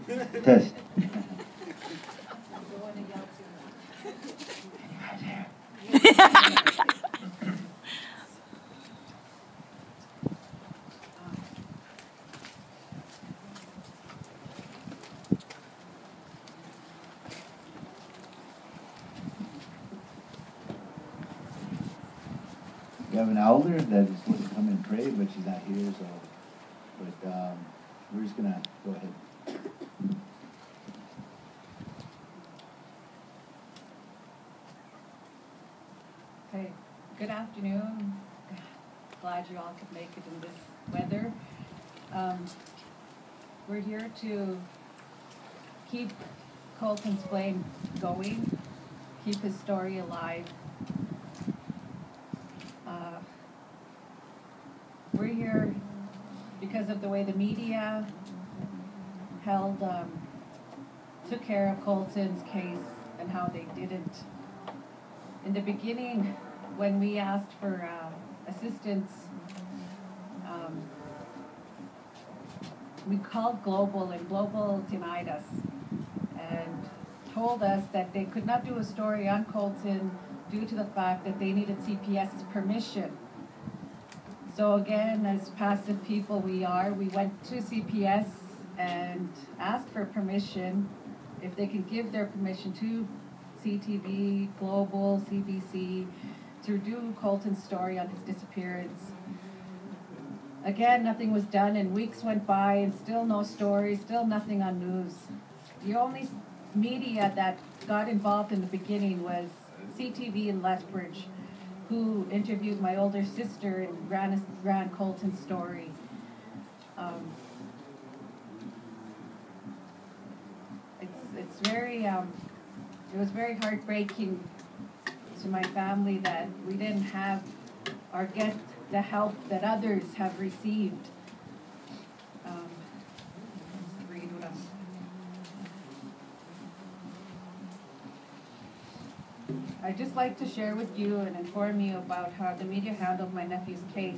Test. We have an elder that is supposed to come and pray, but she's not here, so, but we're just gonna go ahead. Okay, good afternoon. Glad you all could make it in this weather. We're here to keep Colton's flame going, keep his story alive. We're here because of the way the media took care of Colton's case and how they didn't. In the beginning, when we asked for assistance, we called Global, and Global denied us and told us that they could not do a story on Colton due to the fact that they needed CPS's permission. So again, as passive people we went to CPS and asked for permission, if they could give their permission to CTV, Global, CBC, to do Colton's story on his disappearance. Again, nothing was done, and weeks went by, and still no story, still nothing on news. The only media that got involved in the beginning was CTV in Lethbridge, who interviewed my older sister and ran Colton's story. It's very, it was very heartbreaking to my family that we didn't have or get the help that others have received. Let's read what I'd just like to share with you and inform you about how the media handled my nephew's case.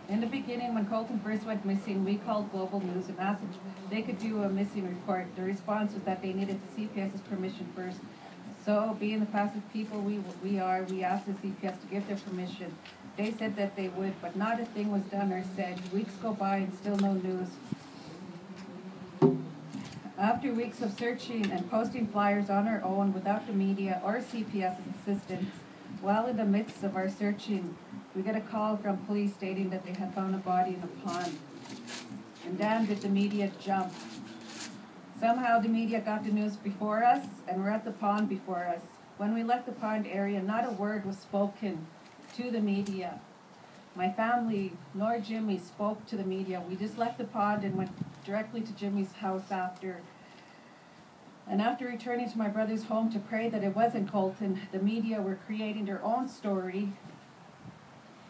In the beginning, when Colton first went missing, we called Global News and asked if they could do a missing report. The response was that they needed the CPS's permission first. So, being the passive people we asked the CPS to give their permission. They said that they would, but not a thing was done or said. Weeks go by and still no news. After weeks of searching and posting flyers on our own without the media or CPS's assistance, while in the midst of our searching, we got a call from police stating that they had found a body in a pond. And damn did the media jump. Somehow the media got the news before us and were at the pond before us. When we left the pond area, not a word was spoken to the media. My family nor Jimmy spoke to the media. We just left the pond and went directly to Jimmy's house after. And after returning to my brother's home to pray that it wasn't Colton, the media were creating their own story,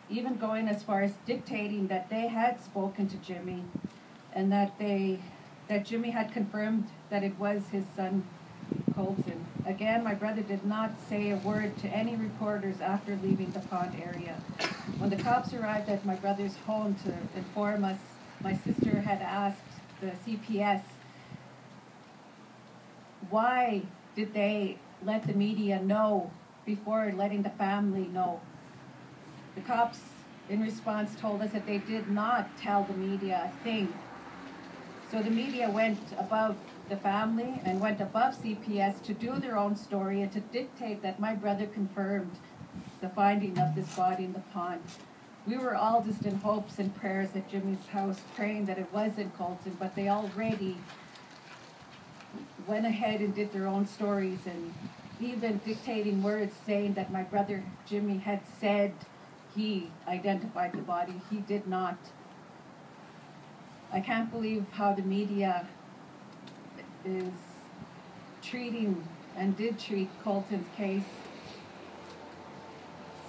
even going as far as dictating that they had spoken to Jimmy and that Jimmy had confirmed that it was his son, Colton. Again, my brother did not say a word to any reporters after leaving the pond area. When the cops arrived at my brother's home to inform us, my sister had asked the CPS, why did they let the media know before letting the family know? The cops, in response, told us that they did not tell the media a thing. So the media went above the family and went above CPS to do their own story and to dictate that my brother confirmed the finding of this body in the pond. We were all just in hopes and prayers at Jimmy's house, praying that it wasn't Colton, but they already went ahead and did their own stories and even dictating words saying that my brother Jimmy had said he identified the body. He did not. I can't believe how the media is treating and did treat Colton's case.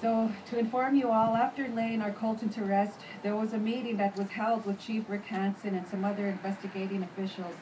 So, to inform you all, after laying our Colton to rest, there was a meeting that was held with Chief Rick Hansen and some other investigating officials.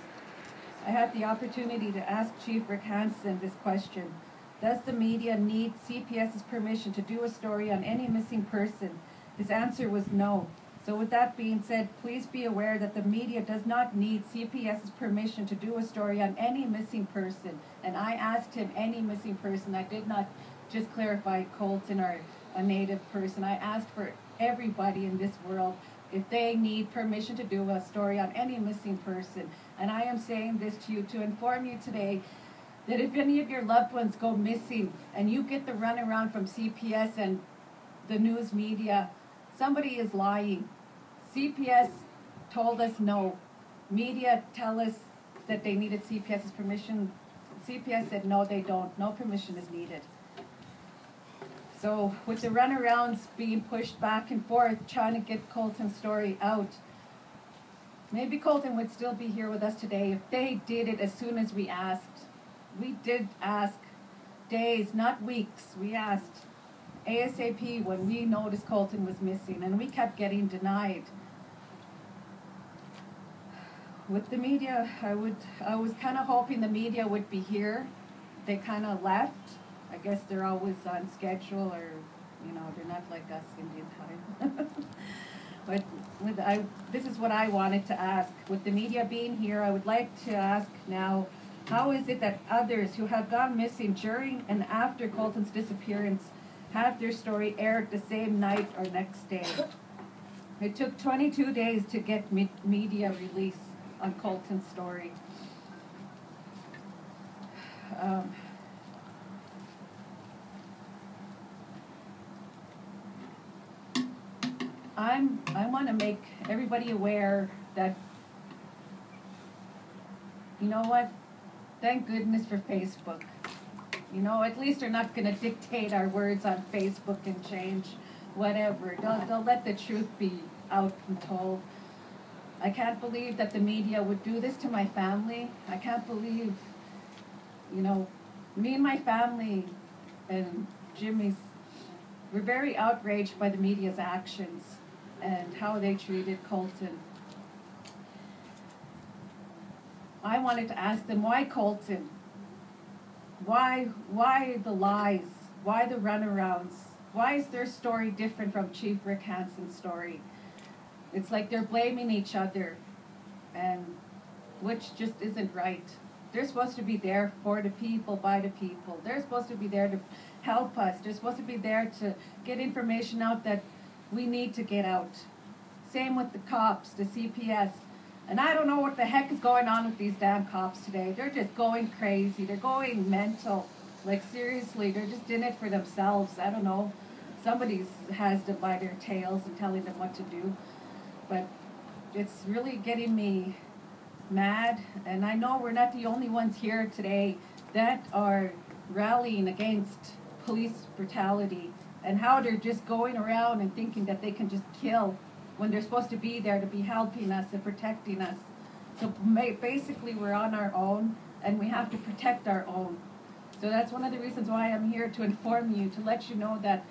I had the opportunity to ask Chief Rick Hansen this question. Does the media need CPS's permission to do a story on any missing person? His answer was no. So with that being said, please be aware that the media does not need CPS's permission to do a story on any missing person. And I asked him any missing person. I did not just clarify Colton or a native person. I asked for everybody in this world if they need permission to do a story on any missing person. And I am saying this to you to inform you today that if any of your loved ones go missing and you get the runaround from CPS and the news media, somebody is lying. CPS told us no. Media tell us that they needed CPS's permission. CPS said no, they don't. No permission is needed. So with the runarounds being pushed back and forth, trying to get Colton's story out, maybe Colton would still be here with us today if they did it as soon as we asked. We did ask days, not weeks. We asked ASAP when we noticed Colton was missing, and we kept getting denied. With the media, I was kind of hoping the media would be here. They kind of left. I guess they're always on schedule, or they're not like us Indian time. But this is what I wanted to ask. With the media being here, I would like to ask now, how is it that others who have gone missing during and after Colton's disappearance have their story aired the same night or next day? It took 22 days to get media release on Colton's story. I want to make everybody aware that, you know what? Thank goodness for Facebook. At least they're not going to dictate our words on Facebook and change whatever. They'll let the truth be out and told. I can't believe that the media would do this to my family. I can't believe, me and my family and Jimmy's, we're very outraged by the media's actions and how they treated Colton. I wanted to ask them, why Colton? Why the lies? Why the runarounds? Why is their story different from Chief Rick Hansen's story? It's like they're blaming each other, and which just isn't right. They're supposed to be there for the people, by the people. They're supposed to be there to help us. They're supposed to be there to get information out that we need to get out. Same with the cops, the CPS. And I don't know what the heck is going on with these damn cops today. They're just going crazy. They're going mental. Like, seriously, they're just in it for themselves. I don't know. Somebody has them by their tails and telling them what to do. But it's really getting me mad. And I know we're not the only ones here today that are rallying against police brutality and how they're just going around and thinking that they can just kill when they're supposed to be there to be helping us and protecting us. So basically we're on our own, and we have to protect our own. So that's one of the reasons why I'm here, to inform you, to let you know that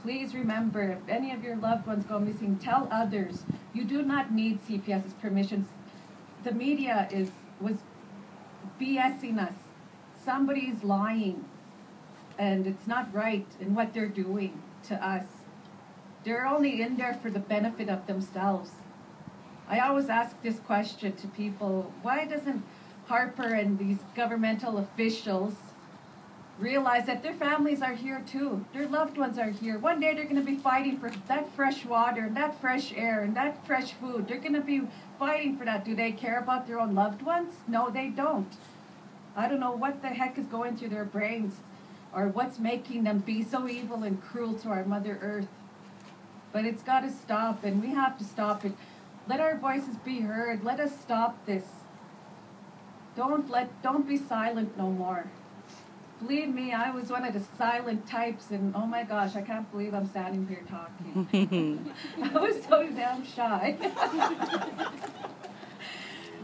please remember, if any of your loved ones go missing, tell others. You do not need CPS's permission. The media was BSing us. Somebody's lying, and it's not right in what they're doing to us. They're only in there for the benefit of themselves. I always ask this question to people: why doesn't Harper and these governmental officials realize that their families are here too? Their loved ones are here. One day they're going to be fighting for that fresh water and that fresh air and that fresh food. They're going to be fighting for that. Do they care about their own loved ones? No, they don't. I don't know what the heck is going through their brains, or what's making them be so evil and cruel to our Mother Earth. But it's got to stop, and we have to stop it. Let our voices be heard. Let us stop this. Don't be silent no more. Believe me, I was one of the silent types, and oh my gosh, I can't believe I'm standing here talking. I was so damn shy.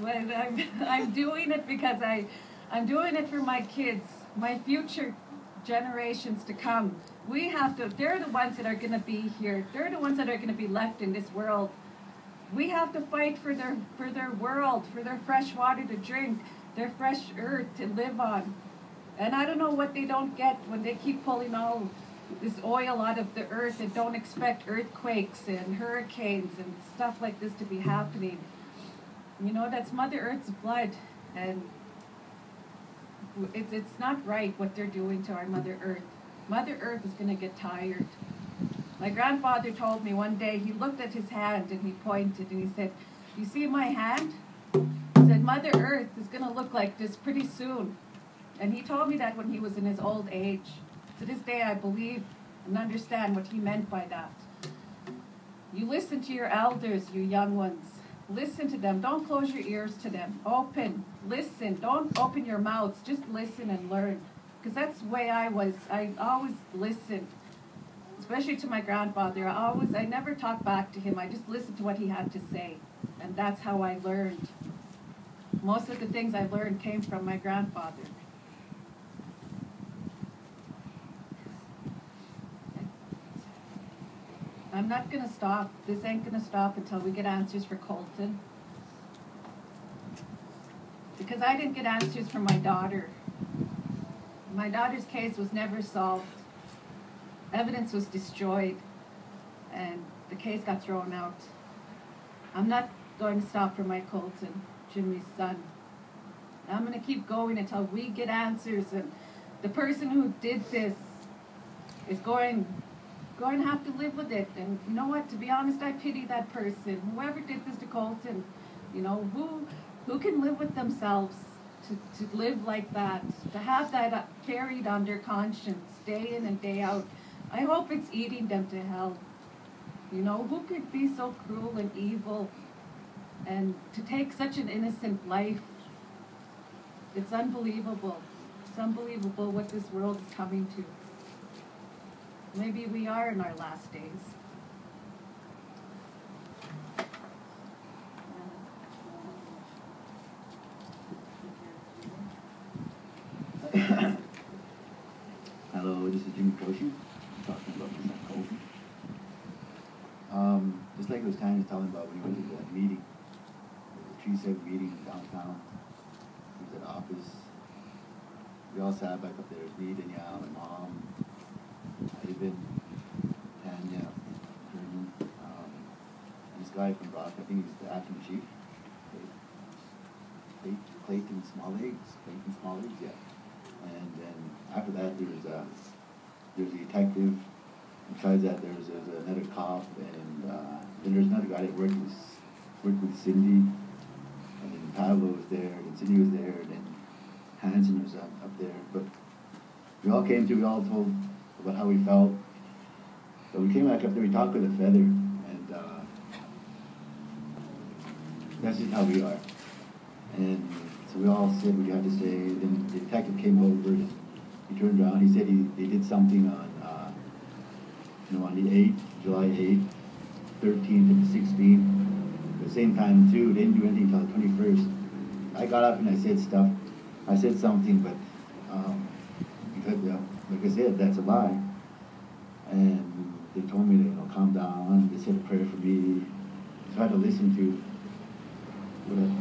But I'm doing it because I'm doing it for my kids, my future generations to come. They're the ones that are going to be here. They're the ones that are going to be left in this world. We have to fight for their world, for their fresh water to drink, their fresh earth to live on. And I don't know what they don't get when they keep pulling all this oil out of the earth and don't expect earthquakes and hurricanes and stuff like this to be happening. You know, that's Mother Earth's blood, and it's not right what they're doing to our Mother Earth. Mother Earth is going to get tired. My grandfather told me one day, he looked at his hand and he pointed and he said, "You see my hand?" He said, "Mother Earth is going to look like this pretty soon." And he told me that when he was in his old age. To this day, I believe and understand what he meant by that. You listen to your elders, you young ones. Listen to them. Don't close your ears to them. Open. Listen. Don't open your mouths. Just listen and learn. Because that's the way I was. I always listened. Especially to my grandfather. I never talked back to him. I just listened to what he had to say. And that's how I learned. Most of the things I learned came from my grandfather. I'm not going to stop. This ain't going to stop until we get answers for Colton. Because I didn't get answers from my daughter. My daughter's case was never solved. Evidence was destroyed. And the case got thrown out. I'm not going to stop for my Colton, Jimmy's son. I'm going to keep going until we get answers. And the person who did this is going to have to live with it. And you know what? To be honest, I pity that person. Whoever did this to Colton, you know, who can live with themselves to live like that, to have that carried on their conscience day in and day out. I hope it's eating them to hell. You know, who could be so cruel and evil and to take such an innocent life? It's unbelievable. It's unbelievable what this world is coming to. Maybe we are in our last days. Hello, this is Jimmy Crowshoe. I'm talking about my son Colton. Just like those times telling about when he went to that meeting, the Tree 7 meeting downtown. He was at office. We all sat back up there. It was me, Danielle, my mom, Ivan, Tanya, Herman, and this guy from Brock, I think he's the acting chief. Clayton Smalllegs, yeah. And then after that, there was a detective. Besides that, there was another cop, and then there's another guy that worked with Cindy. And then Pablo was there, and Cindy was there, and then Hanson was up there. But we all came to, we all told about how we felt. So we came back up there, we talked with a feather, and that's just how we are. And so we all said what you had to say. Then the detective came over, and he turned around, he said they did something on on the 8th, July 8th, 13th, and 16th. At the same time too, they didn't do anything until the 21st. I got up and I said something, but because like I said, that's a lie. And they told me to calm down. They said a prayer for me. So I had to listen to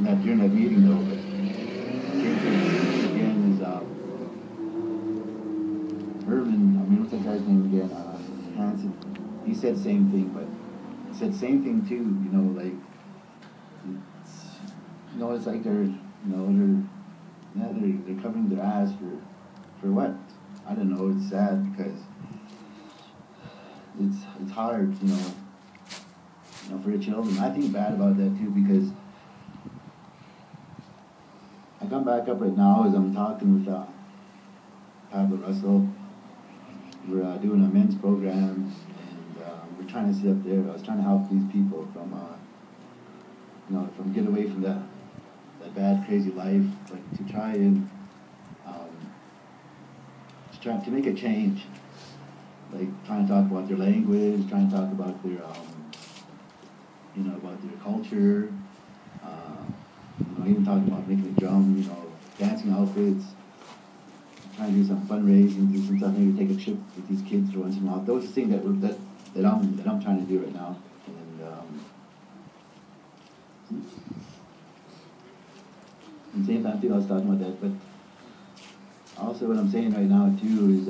that during that meeting though. But again is Herman. What's that guy's name again? Hanson. He said the same thing, but he said the same thing too. You know, like it's like they're covering their ass for what? I don't know. It's sad because it's hard, you know, for the children. I think bad about that too because I come back up right now as I'm talking with Pablo Russell. We're doing a men's program, and we're trying to sit up there. I was trying to help these people from get away from that bad, crazy life, like to try and to make a change. Like trying to talk about their language, trying to talk about their, about their culture. Even talking about making a drum, dancing outfits. Trying to do some fundraising, do some stuff. Maybe take a trip with these kids once in a while. Those are things that I'm trying to do right now. And same time too, I was talking about that, but also what I'm saying right now too is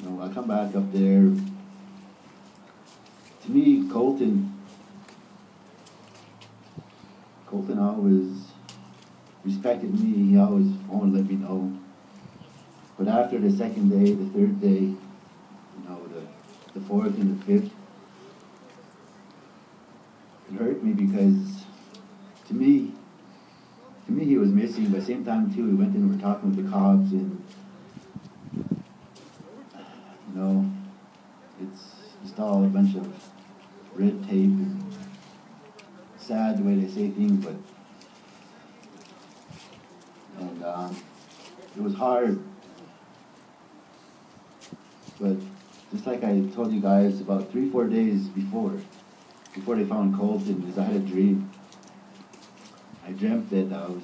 I come back up there. To me, Colton always respected me. He always wanted to let me know. But after the second day, the third day, the fourth and the fifth, it hurt me because to me he was missing. But at the same time too, we went in and were talking with the cops, and it's just all a bunch of red tape and sad the way they say things, but it was hard. But just like I told you guys, about 3-4 days before they found Colton, is I had a dream. I dreamt that I was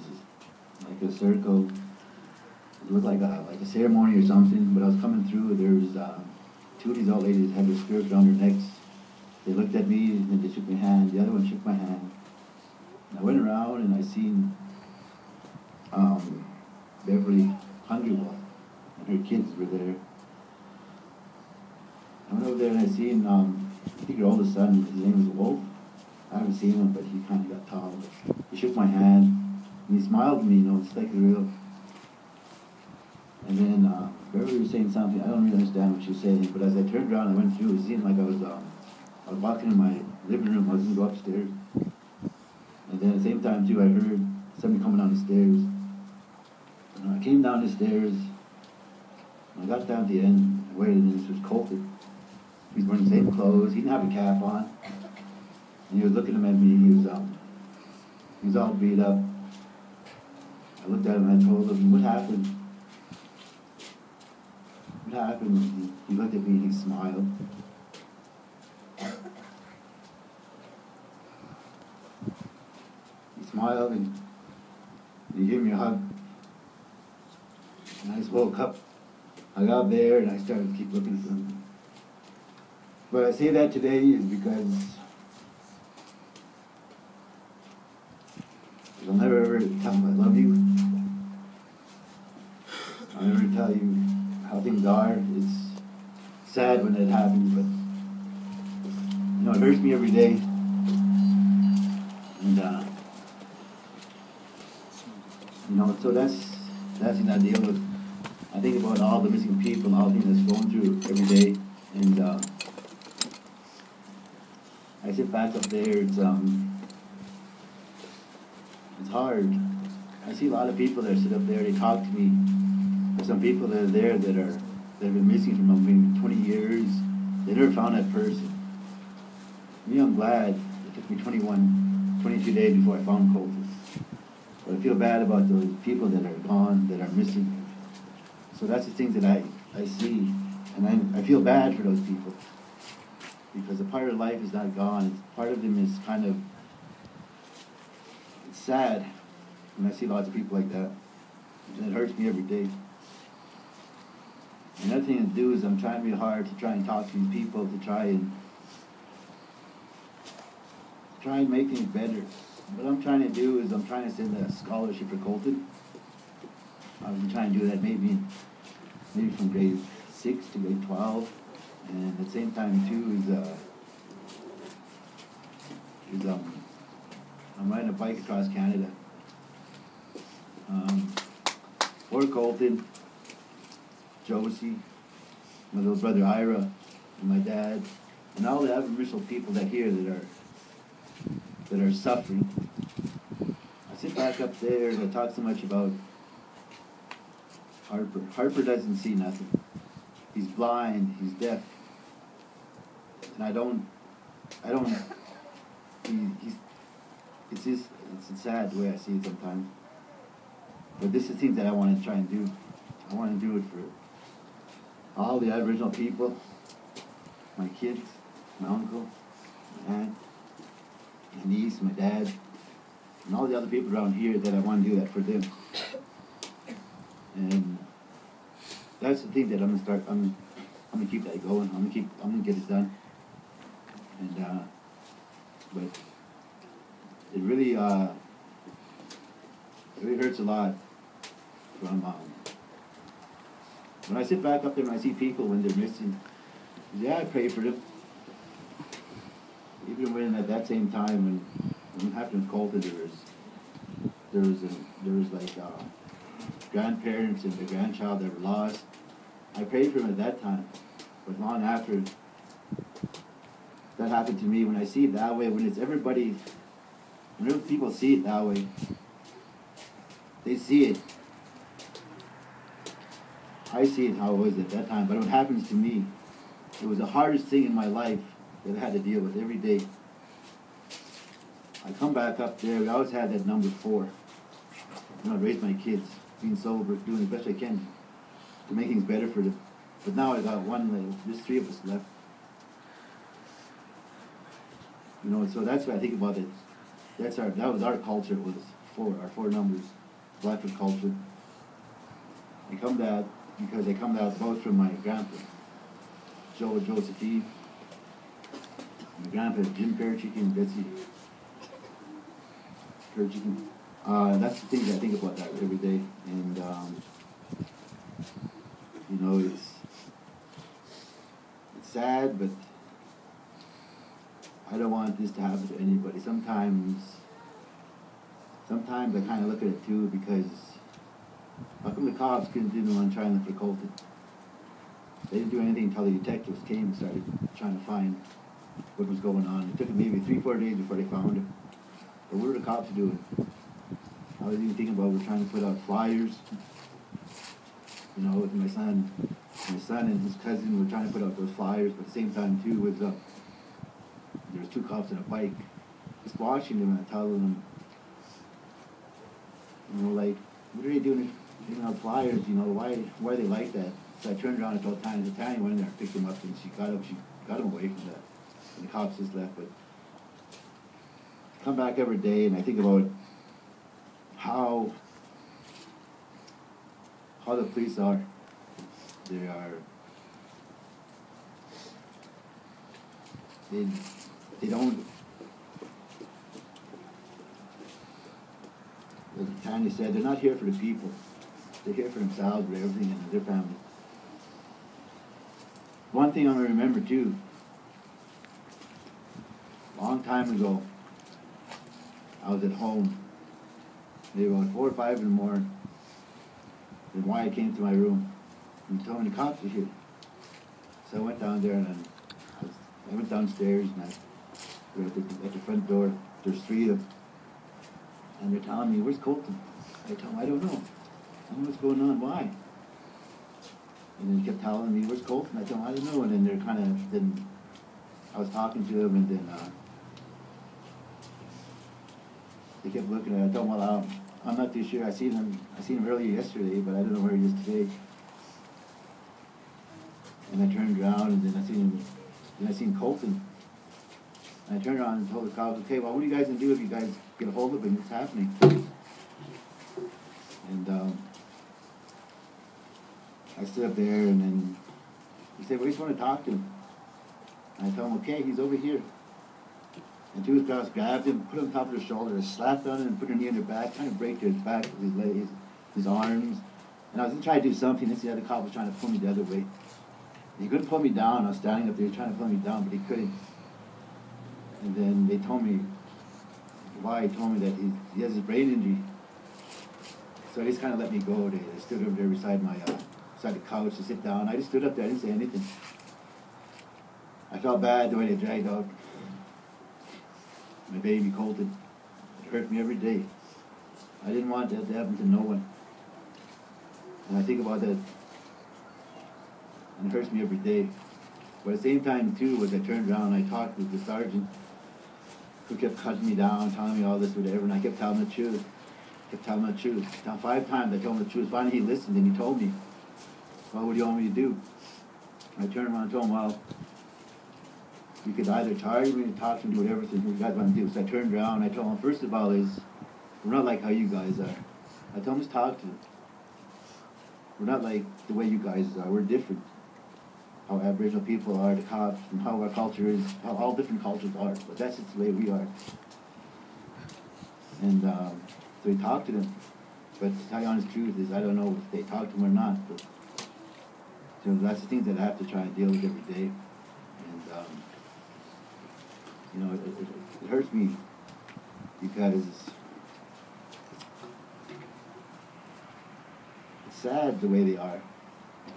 like a circle. It looked like a ceremony or something. But I was coming through. There was two of these old ladies had their skirts around their necks. They looked at me and then they shook my hand. The other one shook my hand. And I went around and I seen Beverly Hundrewell and her kids were there. I went over there and I seen, I think her oldest son, his name was Wolf. I haven't seen him, but he kind of got tall. He shook my hand and he smiled at me, it's like real. And then Beverly was saying something, I don't really understand what she was saying, but as I turned around and I went through, it seemed like I was walking in my living room. I was going to go upstairs. And then at the same time too, I heard somebody coming down the stairs. And I came down the stairs, and I got down at the end, I waited, and this was Colton. He was wearing the same clothes, he didn't have a cap on. And he was looking at me, he was all beat up. I looked at him and I told him, what happened? What happened? He looked at me and he smiled. He smiled and he gave me a hug. And I just woke up. I got there and I started to keep looking for him. But I say that today is because I'll never ever tell him I love you. I'll never tell you how things are. It's sad when that happens, but it hurts me every day. And so that's the deal with. I think about all the missing people, all the things that's going through every day, and I sit back up there. It's hard. I see a lot of people that sit up there. They talk to me. There's some people that are there that have been missing for maybe 20 years. They never found that person. Me, I'm glad it took me 22 days before I found Colton. But I feel bad about those people that are gone, that are missing. So that's the things that I see. And I feel bad for those people. Because a part of life is not gone. Part of them is kind of, it's sad when I see lots of people like that. And it hurts me every day. Another thing to do is I'm trying really hard to try and talk to these people to try and make things better. What I'm trying to do is I'm trying to send a scholarship for Colton. I've been trying to do that maybe from grade 6 to grade 12. And at the same time too I'm riding a bike across Canada. For Colton, Josie, my little brother Ira, and my dad, and all the Aboriginal people that here that are suffering. I sit back up there and I talk so much about Harper. Harper doesn't see nothing. He's blind, he's deaf. And it's sad the way I see it sometimes. But this is things that I want to try and do. I want to do it for all the Aboriginal people, my kids, my uncle, my aunt, my niece, my dad, and all the other people around here that I want to do that for them. And that's the thing that I'm gonna keep that going. I'm gonna get it done. And but it really hurts a lot from when I sit back up there and I see people when they're missing, yeah, I pray for them. Even when at that same time when it happened in Colton, there was like grandparents and the grandchild that were lost. I prayed for them at that time, but long after that happened to me, when I see it that way, when it's everybody, whenever people see it that way, they see it. I see it how it was at that time, but when it happens to me, it was the hardest thing in my life that I had to deal with every day. I come back up there, we always had that number 4. You know, raise my kids, being sober, doing the best I can to make things better for them. But now I got one, there's 3 of us left. You know, so that's what I think about it. That was our culture, was our 4 numbers, Blackfoot culture. I come that because I come out both from my grandpa, Joe and Josephine, my grandpa, Jim Perchick and Betsy Perchick. That's the things I think about that every day. And, you know, it's sad, but I don't want this to happen to anybody. Sometimes I kind of look at it too, because how come the cops didn't want to try and look for Colton? They didn't do anything until the detectives came and started trying to find what was going on. It took them maybe 3-4 days before they found him. But what are the cops doing? I was even thinking about, we're trying to put out flyers. You know, with my son and his cousin were trying to put out those flyers, but at the same time too was there was 2 cops on a bike, just watching them and telling them, you know, like, what are they doing giving out flyers? You know, why are they like that? So I turned around and told Tanya. Tanya went in there and picked him up, and she got him away from that. And the cops just left. But I come back every day and I think about how the police are. They don't, like Tanya said, they're not here for the people. They're here for themselves, for everything, and their family. One thing I'm going to remember too, a long time ago, I was at home, maybe about 4 or 5 in the morning, and Wyatt came to my room and told me the cops were here. So I went down there and I went downstairs and we're at the front door. There's 3 of them, and they're telling me, "Where's Colton?" I tell them, "I don't know. I don't know what's going on. Why?" And then he kept telling me, "Where's Colton?" I tell them, "I don't know." And then then I was talking to them, and then they kept looking at it. I told them, "Well, I'm not too sure. I seen him earlier yesterday, but I don't know where he is today." And I turned around, and then I seen Colton. And I turned around and told the cops, "Okay, well, what are you guys gonna do if you guys get a hold of him? What's happening?" And I stood up there, and then he said, "We just want to talk to him." And I told him, "Okay, he's over here." And 2 cops grabbed him, put him on top of their shoulder, slapped on him, and put their knee in their back, trying to break his back with his legs, his arms. And I was trying to do something, and the other cop was trying to pull me the other way. He couldn't pull me down. I was standing up there trying to pull me down, but he couldn't. And then they told me, he told me that he has a brain injury. So they just kind of let me go. They stood over there beside the couch to sit down. I just stood up there. I didn't say anything. I felt bad the way they dragged out my baby Colton. It hurt me every day. I didn't want that to happen to no one. And I think about that, and it hurts me every day. But at the same time too, as I turned around and I talked with the sergeant, who kept cutting me down, telling me all this, whatever, and I kept telling him the truth. Now 5 times I told him the truth. Finally he listened and he told me, "Well, what do you want me to do?" And I turned around and told him, "Well, you could either charge me to talk to him, do whatever you guys want to do." So I turned around and I told him, first of all, we're not like how you guys are. I told him, just talk to him. We're not like the way you guys are. We're different. How Aboriginal people are, the cops, and how our culture is, how all different cultures are. But that's just the way we are. And so he talked to them. But to tell you honest truth is, I don't know if they talked to him or not. But So that's the things that I have to try and deal with every day. And, you know, it hurts me because it's sad the way they are.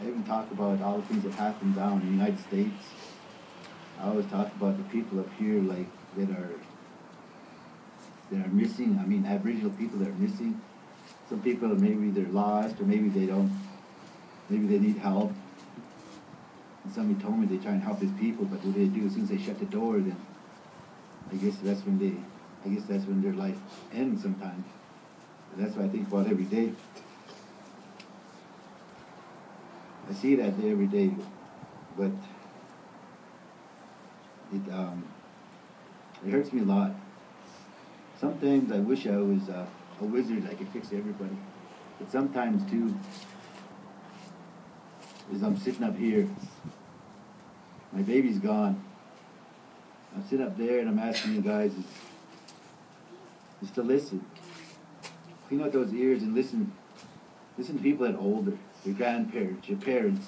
I even talk about all the things that happen down in the United States. I always talk about the people up here, like, that are missing. I mean, Aboriginal people that are missing. Some people, maybe they're lost, or maybe they don't, maybe they need help. And somebody told me they try and help these people, but what they do, as soon as they shut the door, then I guess that's when their life ends sometimes. And that's what I think about every day. I see that day every day, but it hurts me a lot. Sometimes I wish I was a wizard. I could fix everybody. But sometimes too, as I'm sitting up here, my baby's gone. I'm sitting up there and I'm asking you guys is to listen. Clean out those ears and listen. Listen to people that are older, your grandparents, your parents,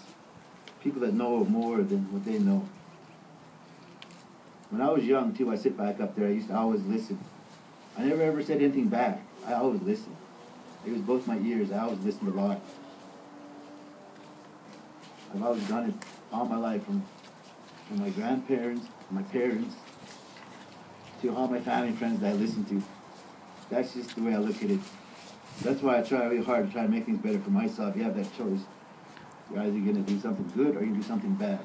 people that know more than what they know. When I was young too, I sit back up there, I used to always listen. I never ever said anything back. I always listened. It was both my ears. I always listened a lot. I've always done it all my life, from my grandparents, my parents, to all my family and friends that I listen to. That's just the way I look at it. That's why I try really hard to try to make things better for myself. You have that choice. You're either going to do something good or you do something bad.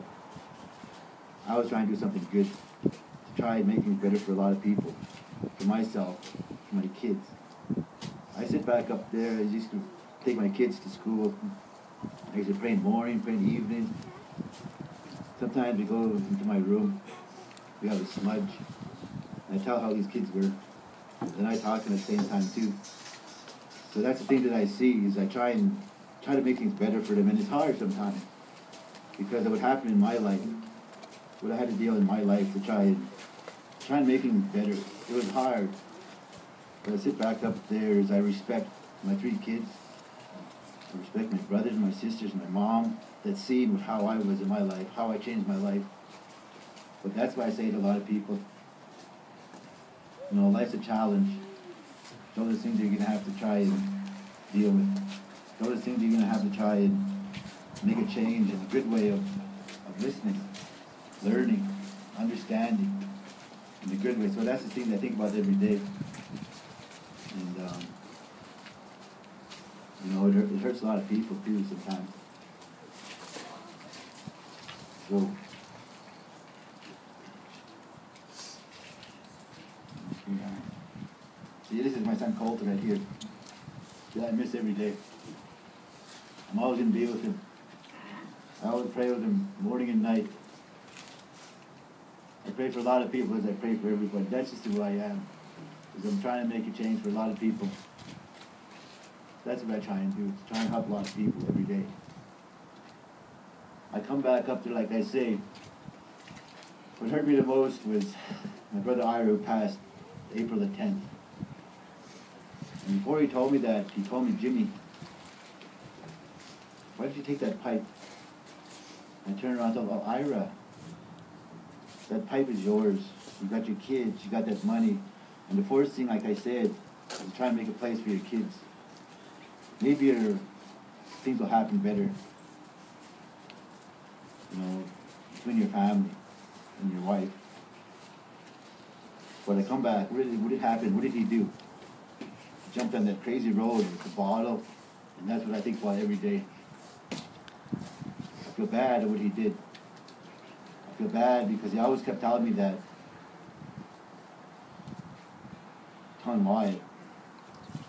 I was trying to do something good, to try and make things better for a lot of people, for myself, for my kids. I sit back up there. I used to take my kids to school. I used to pray in the morning, pray in the evening. Sometimes we go into my room. We have a smudge. And I tell how these kids were. And I talk at the same time too. So that's the thing that I see, is I try to make things better for them. And it's hard sometimes, because of what happened in my life, what I had to deal in my life, to try and make things better. It was hard. But I sit back up there as I respect my 3 kids. I respect my brothers, my sisters, my mom, that seen how I was in my life, how I changed my life. But that's why I say to a lot of people, you know, life's a challenge. Those are things you're going to have to try and deal with. Those are things you're going to have to try and make a change in a good way of listening, learning, understanding in a good way. So that's the thing I think about every day. And, you know, it hurts a lot of people too sometimes. So, see, this is my son Colton right here. Yeah, I miss every day. I'm always going to be with him. I always pray with him morning and night. I pray for a lot of people as I pray for everybody. That's just who I am. Because I'm trying to make a change for a lot of people. That's what I try and do. Try and help a lot of people every day. I come back up there, like I say. What hurt me the most was my brother Ira, who passed April the 10th. And before he told me that, he told me, Jimmy, why did you take that pipe? I turned around and thought, well, Ira, that pipe is yours. You got your kids, you got that money. And the first thing, like I said, is try and make a place for your kids. Maybe things will happen better, you know, between your family and your wife. But I come back, what did happen? What did he do? He jumped on that crazy road with a bottle, and that's what I think about every day. I feel bad at what he did. I feel bad because he always kept telling me that, telling Wyatt,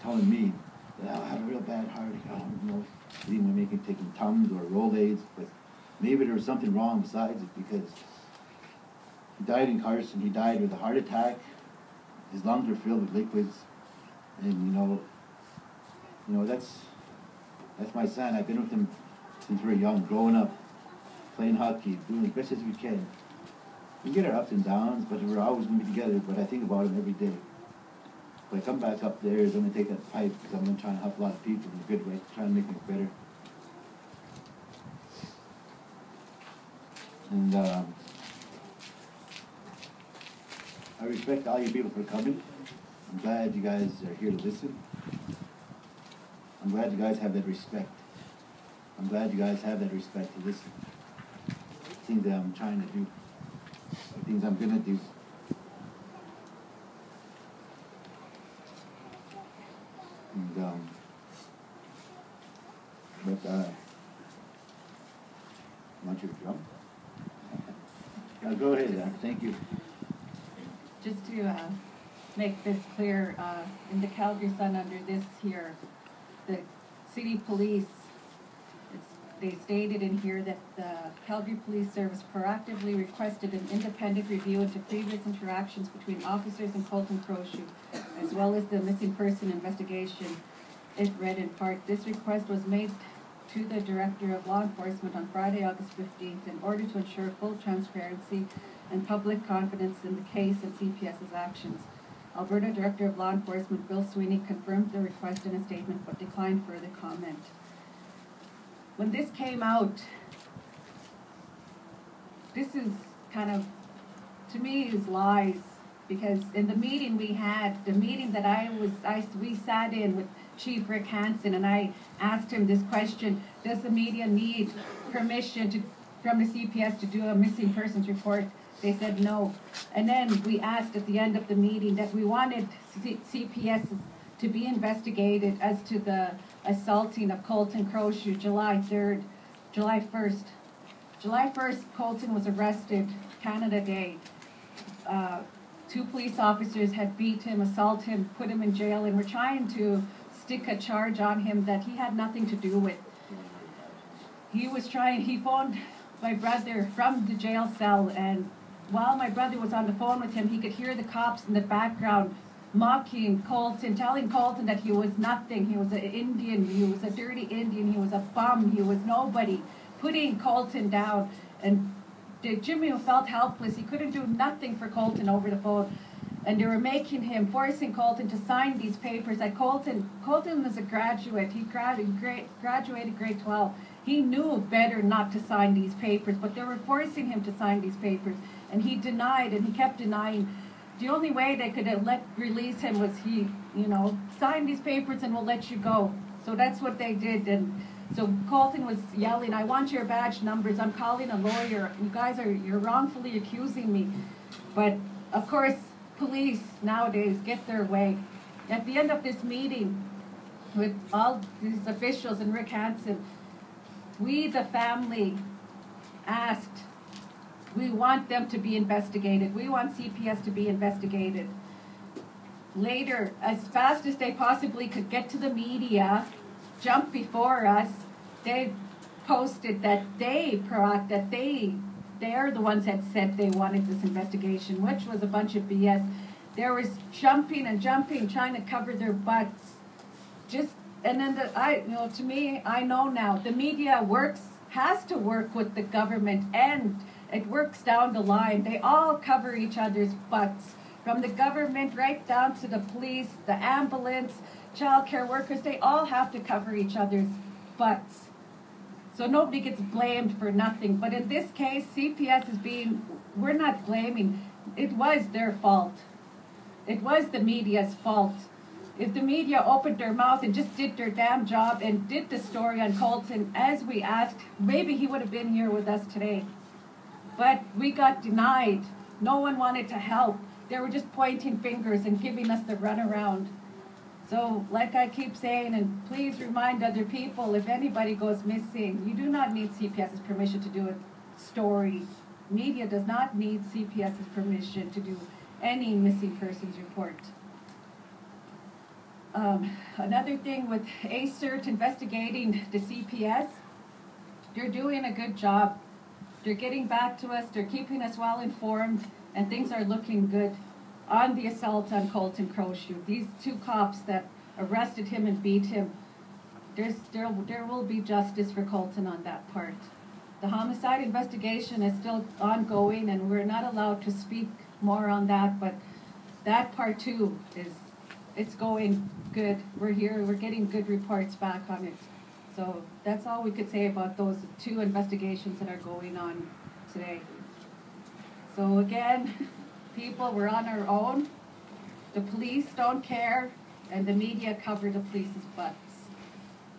telling me that I have a real bad heart. I don't know if he was taking Tums or Rolaids, but maybe there was something wrong besides it, because he died in Carson. He died with a heart attack. His lungs were filled with liquids, and you know that's my son. I've been with him since we were young, growing up, playing hockey, doing as best as we can. We get our ups and downs, but we're always going to be together. But I think about him every day. When I come back up there, I'm going to take that pipe, because I'm going to try and help a lot of people in a good way, try and make things better. And I respect all you people for coming. I'm glad you guys are here to listen. I'm glad you guys have that respect. I'm glad you guys have that respect to listen. Things that I'm trying to do, or things I'm gonna do. And want you to drum? Now go ahead, thank you. Just to make this clear, in the Calgary Sun under this here, the city police, they stated in here that the Calgary Police Service proactively requested an independent review into previous interactions between officers and Colton Crowshoe, as well as the missing person investigation. It read in part, this request was made to the Director of Law Enforcement on Friday, August 15th, in order to ensure full transparency and public confidence in the case and CPS's actions. Alberta Director of Law Enforcement Bill Sweeney confirmed the request in a statement but declined further comment. When this came out, this is kind of, to me, is lies, because in the meeting we had, the meeting that we sat in with Chief Rick Hansen, and I asked him this question: does the media need permission from the CPS to do a missing persons report? They said no. And then we asked at the end of the meeting that we wanted CPS to be investigated as to the assaulting of Colton Crowshoe July 1st. July 1st, Colton was arrested, Canada Day. 2 police officers had beat him, assaulted him, put him in jail, and were trying to stick a charge on him that he had nothing to do with. He phoned my brother from the jail cell, and while my brother was on the phone with him, he could hear the cops in the background mocking Colton, telling Colton that he was nothing, he was an Indian, he was a dirty Indian, he was a bum, he was nobody, putting Colton down. And Jimmy felt helpless. He couldn't do nothing for Colton over the phone. And they were forcing Colton to sign these papers. That Colton was a graduate. He graduated grade 12. He knew better not to sign these papers, but they were forcing him to sign these papers. And he denied, and he kept denying. The only way they could release him was sign these papers and we'll let you go. So that's what they did. And so Colton was yelling, I want your badge numbers. I'm calling a lawyer. You guys you're wrongfully accusing me. But of course, police nowadays get their way. At the end of this meeting with all these officials and Rick Hansen, we, the family, asked, we want them to be investigated. We want CPS to be investigated. Later, as fast as they possibly could get to the media, jump before us, they posted that they're the ones that said they wanted this investigation, which was a bunch of BS. There was jumping and jumping, trying to cover their butts. To me, I know now, the media has to work with the government, and it works down the line. They all cover each other's butts, from the government right down to the police, the ambulance, child care workers. They all have to cover each other's butts. So nobody gets blamed for nothing. But in this case, CPS we're not blaming. It was their fault. It was the media's fault. If the media opened their mouth and just did their damn job and did the story on Colton as we asked, maybe he would have been here with us today. But we got denied. No one wanted to help. They were just pointing fingers and giving us the runaround. So, like I keep saying, and please remind other people, if anybody goes missing, you do not need CPS's permission to do a story. Media does not need CPS's permission to do any missing persons report. Another thing with ACERT investigating the CPS, they're doing a good job. They're getting back to us, they're keeping us well informed, and things are looking good on the assault on Colton Crowshoe. These 2 cops that arrested him and beat him, there will be justice for Colton on that part. The homicide investigation is still ongoing, and we're not allowed to speak more on that, but that part too it's going good. We're getting good reports back on it. So that's all we could say about those 2 investigations that are going on today. So again, people, we're on our own. The police don't care, and the media cover the police's butts.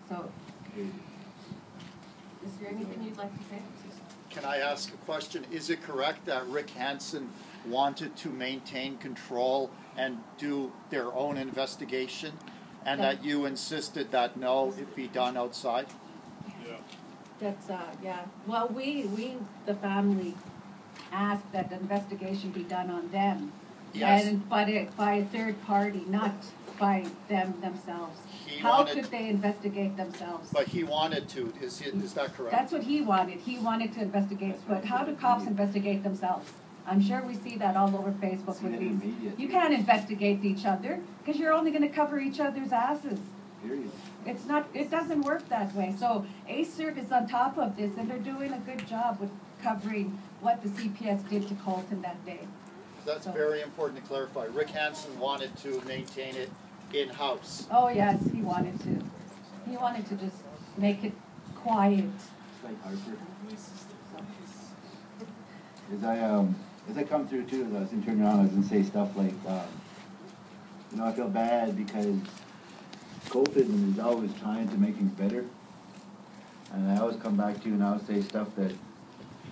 So, is there anything you'd like to say? Can I ask a question? Is it correct that Rick Hansen wanted to maintain control and do their own investigation, and that you insisted that no, it be done outside? Yeah. That's, yeah. Well, we, the family, asked that the investigation be done on them. Yes. And by a third party, not by them themselves. How could they investigate themselves? But he wanted to. Is that correct? That's what he wanted. He wanted to investigate. But how do cops investigate themselves? I'm sure we see that all over Facebook with these. You can't investigate each other because you're only going to cover each other's asses. Period. It's not. It doesn't work that way. So ACERT is on top of this, and they're doing a good job with covering what the CPS did to Colton that day. That's very important to clarify. Rick Hansen wanted to maintain it in-house. Oh yes, he wanted to. He wanted to just make it quiet. It's like Harper. As I come through too, as I was turning around, I was gonna say stuff like, you know, I feel bad because Colton is always trying to make things better, and I always come back to you and I always say stuff that,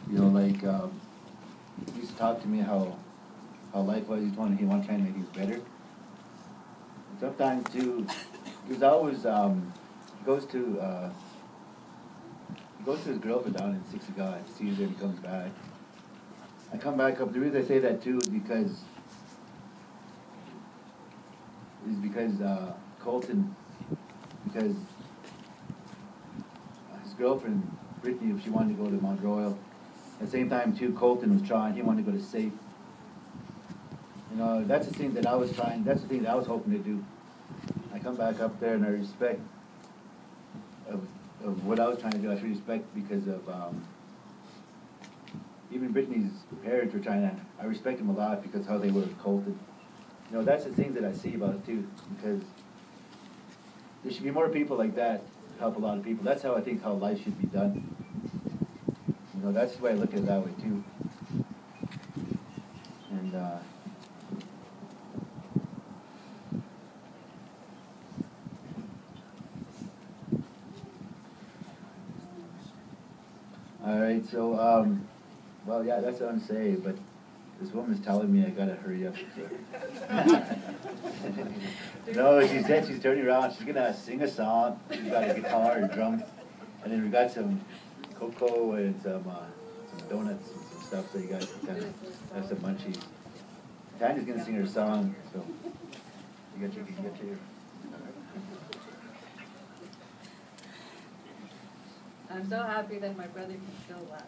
you know, like he used to talk to me how life was. He wanted to try to make things better. And sometimes too, he's always he goes to his girlfriend down in 60 God, sees her and he comes back. I come back up. The reason I say that too is because Colton, because his girlfriend Brittany, if she wanted to go to Mount Royal, at the same time too, Colton was trying. He wanted to go to SAFE. You know, that's the thing that I was trying. That's the thing that I was hoping to do. I come back up there and I respect of what I was trying to do. I should respect because of even Brittany's parents were trying to. I respect them a lot because how they were with Colton. You know, that's the thing that I see about it too, because there should be more people like that to help a lot of people. That's how I think how life should be done. You know, that's the way I look at it that way too. And all right, so well, yeah, that's what I'm saying, but this woman's telling me I gotta hurry up. No, she said she's turning around. She's gonna sing a song. She's got a guitar and drums, and then we got some cocoa and some donuts and some stuff. So you guys can kind of have some munchies. Tanya's gonna sing her song, so you can get your. I'm so happy that my brother can still laugh.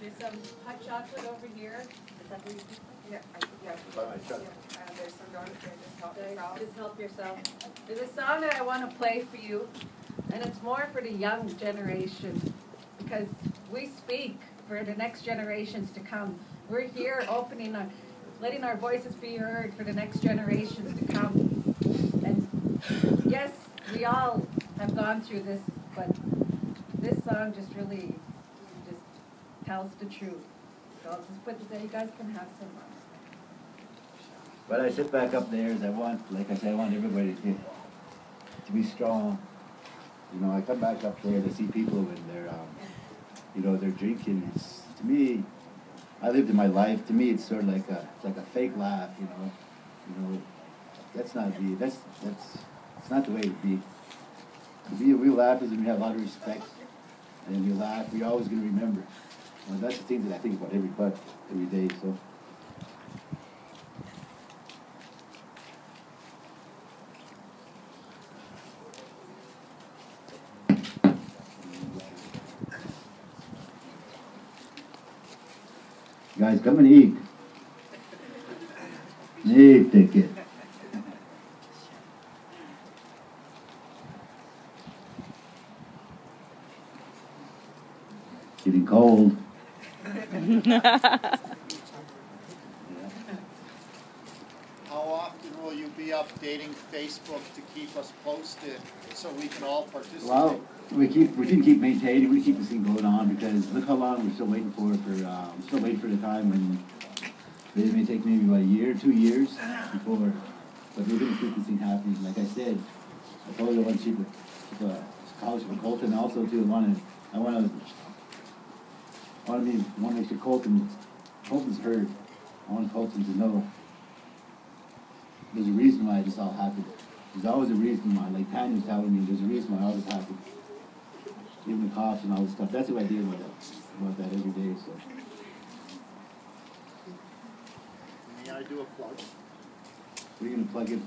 There's some hot chocolate over here. Is that what you think? Yeah. There's some donuts there. Just help yourself. Just help yourself. There's a song that I want to play for you, and it's more for the young generation, because we speak for the next generations to come. We're here letting our voices be heard for the next generations to come. And yes, we all have gone through this, but this song just really just tells the truth. So I'll just put this there. You guys can have some. But I sit back up there as I want, like I said, I want everybody to be strong. You know, I come back up there to see people when they're, you know, they're drinking. It's, to me, I lived in my life. To me, it's sort of like a fake laugh. You know, that's not it's not the way it be. To be a real laugh is when we have a lot of respect, and when we laugh, we're always going to remember. Well, that's the thing that I think about every day. So. Guys, come and eat. Take it. Getting cold. How often will you be updating Facebook to keep us posted so we can all participate? Well, we can keep maintaining, we keep this thing going on because look how long we're still waiting for still waiting for the time when it may take maybe about a year, 2 years before, but we're gonna keep this thing happening. Like I said, I told you I want to keep a college for Colton also too. I want to make sure Colton's heard. I want Colton to know there's a reason why this all happened. There's always a reason why. Like Tanya's telling me, there's a reason why all this happened. Even the cops and all this stuff. That's what I deal with that every day. So. May I do a plug? We're gonna plug it.